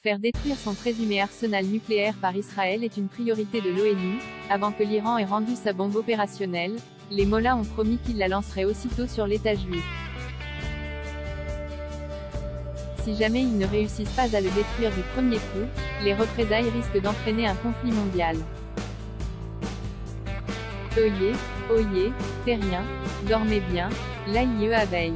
Faire détruire son présumé arsenal nucléaire par Israël est une priorité de l'ONU. Avant que l'Iran ait rendu sa bombe opérationnelle, les mollahs ont promis qu'ils la lanceraient aussitôt sur l'État juif. Si jamais ils ne réussissent pas à le détruire du premier coup, les représailles risquent d'entraîner un conflit mondial. Oyez, oyez, terriens, dormez bien, l'AIEA veille.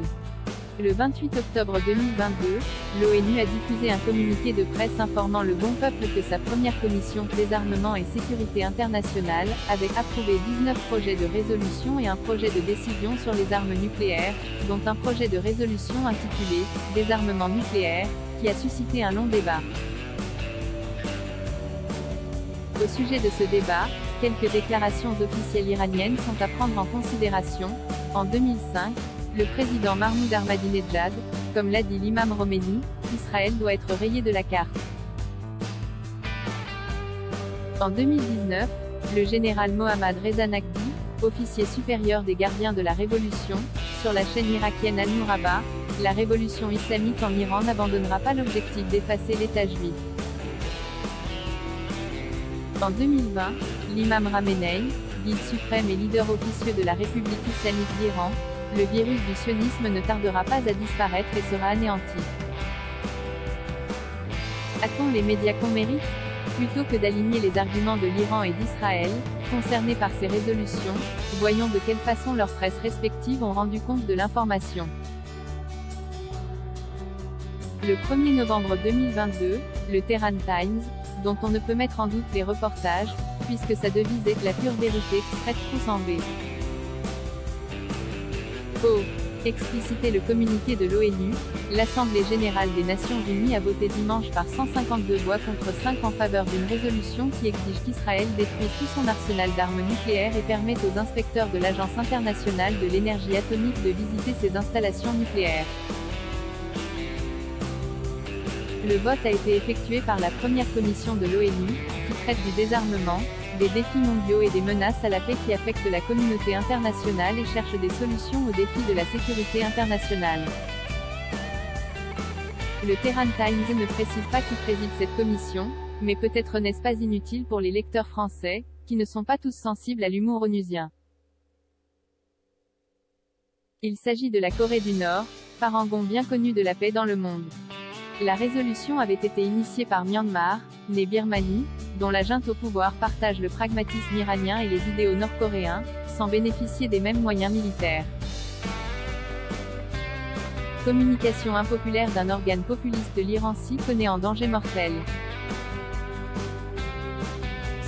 Le 28 octobre 2022, l'ONU a diffusé un communiqué de presse informant le bon peuple que sa première commission Désarmement et Sécurité internationale avait approuvé 19 projets de résolution et un projet de décision sur les armes nucléaires, dont un projet de résolution intitulé « Désarmement nucléaire », qui a suscité un long débat. Au sujet de ce débat, quelques déclarations officielles iraniennes sont à prendre en considération. En 2005, le président Mahmoud Ahmadinejad, comme l'a dit l'imam Khomeini, Israël doit être rayé de la carte. En 2019, le général Mohammad Reza Naqvi, officier supérieur des gardiens de la révolution, sur la chaîne irakienne Al-Nouraba, la révolution islamique en Iran n'abandonnera pas l'objectif d'effacer l'État juif. En 2020, l'imam Ramenei, guide suprême et leader officieux de la République islamique d'Iran, le virus du sionisme ne tardera pas à disparaître et sera anéanti. A-t-on les médias qu'on mérite? Plutôt que d'aligner les arguments de l'Iran et d'Israël, concernés par ces résolutions, voyons de quelle façon leurs presses respectives ont rendu compte de l'information. Le 1er novembre 2022, le Tehran Times, dont on ne peut mettre en doute les reportages, puisque sa devise est « La pure vérité », traite tous en B. Expliciter le communiqué de l'ONU, l'Assemblée générale des Nations unies a voté dimanche par 152 voix contre 5 en faveur d'une résolution qui exige qu'Israël détruise tout son arsenal d'armes nucléaires et permette aux inspecteurs de l'Agence internationale de l'énergie atomique de visiter ses installations nucléaires. Le vote a été effectué par la première commission de l'ONU, qui traite du désarmement, des défis mondiaux et des menaces à la paix qui affectent la communauté internationale et cherche des solutions aux défis de la sécurité internationale. Le Tehran Times ne précise pas qui préside cette commission, mais peut-être n'est-ce pas inutile pour les lecteurs français, qui ne sont pas tous sensibles à l'humour onusien. Il s'agit de la Corée du Nord, parangon bien connu de la paix dans le monde. La résolution avait été initiée par Myanmar, né Birmanie, dont la junte au pouvoir partage le pragmatisme iranien et les idéaux nord-coréens, sans bénéficier des mêmes moyens militaires. Communication impopulaire d'un organe populiste, l'Iran s'y connaît en danger mortel.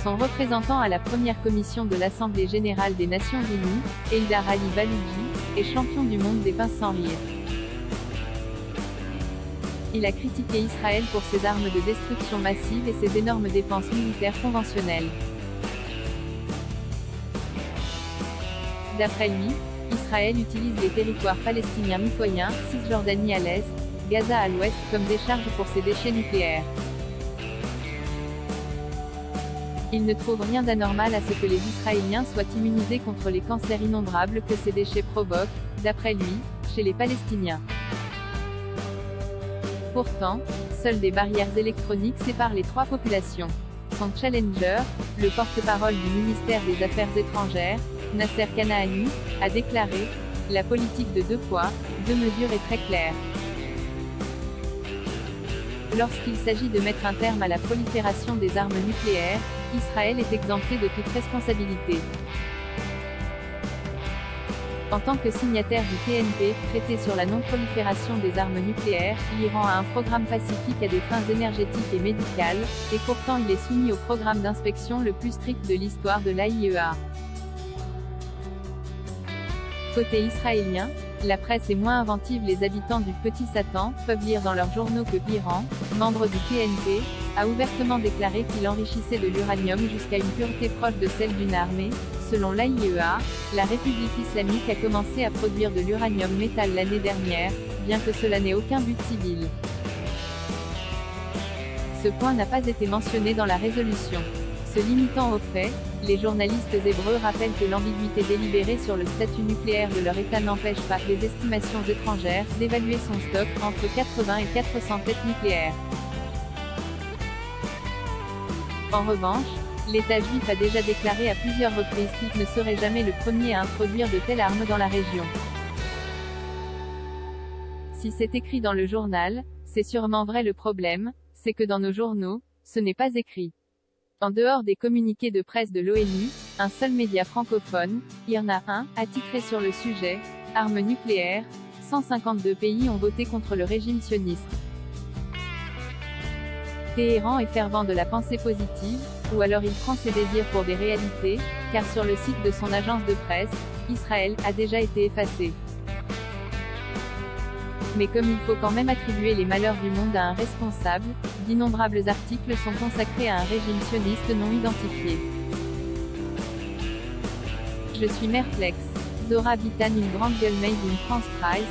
Son représentant à la première commission de l'Assemblée générale des Nations unies, Eldar Ali Baluchi, est champion du monde des pinces sans rire. Il a critiqué Israël pour ses armes de destruction massive et ses énormes dépenses militaires conventionnelles. D'après lui, Israël utilise les territoires palestiniens mitoyens, Cisjordanie à l'est, Gaza à l'ouest, comme décharge pour ses déchets nucléaires. Il ne trouve rien d'anormal à ce que les Israéliens soient immunisés contre les cancers innombrables que ces déchets provoquent, d'après lui, chez les Palestiniens. Pourtant, seules des barrières électroniques séparent les trois populations. Son challenger, le porte-parole du ministère des Affaires étrangères, Nasser Kanani, a déclaré « La politique de deux poids, deux mesures est très claire. Lorsqu'il s'agit de mettre un terme à la prolifération des armes nucléaires, Israël est exempté de toute responsabilité. » En tant que signataire du TNP, traité sur la non-prolifération des armes nucléaires, l'Iran a un programme pacifique à des fins énergétiques et médicales, et pourtant il est soumis au programme d'inspection le plus strict de l'histoire de l'AIEA. Côté israélien, la presse est moins inventive. Les habitants du Petit Satan peuvent lire dans leurs journaux que l'Iran, membre du TNP, a ouvertement déclaré qu'il enrichissait de l'uranium jusqu'à une pureté proche de celle d'une armée. Selon l'AIEA, la République islamique a commencé à produire de l'uranium métal l'année dernière, bien que cela n'ait aucun but civil. Ce point n'a pas été mentionné dans la résolution. Se limitant aux faits, les journalistes hébreux rappellent que l'ambiguïté délibérée sur le statut nucléaire de leur État n'empêche pas les estimations étrangères d'évaluer son stock entre 80 et 400 têtes nucléaires. En revanche, l'État juif a déjà déclaré à plusieurs reprises qu'il ne serait jamais le premier à introduire de telles armes dans la région. Si c'est écrit dans le journal, c'est sûrement vrai. Le problème, c'est que dans nos journaux, ce n'est pas écrit. En dehors des communiqués de presse de l'ONU, un seul média francophone, IRNA 1, a titré sur le sujet « Armes nucléaires, 152 pays ont voté contre le régime sioniste ». Téhéran est fervent de la pensée positive, ou alors il prend ses désirs pour des réalités, car sur le site de son agence de presse, Israël a déjà été effacé. Mais comme il faut quand même attribuer les malheurs du monde à un responsable, d'innombrables articles sont consacrés à un régime sioniste non identifié. Je suis Merplex. Zora Vitane, une grande gueule made in France price,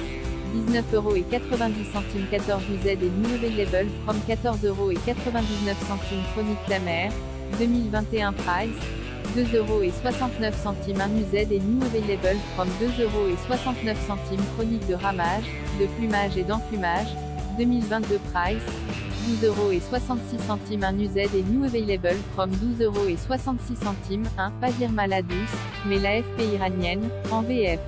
19,90€, 14 UZ et new available from 14,99€, Chronique La Mer, 2021 price, 2,69€, un UZ et new available from 2,69€, Chronique de ramage, de plumage et d'enplumage, 2022 price, 12,66€, un UZ et new available from 12,66€, 1, pas Irma la douce, mais l'AFP iranienne, en VF.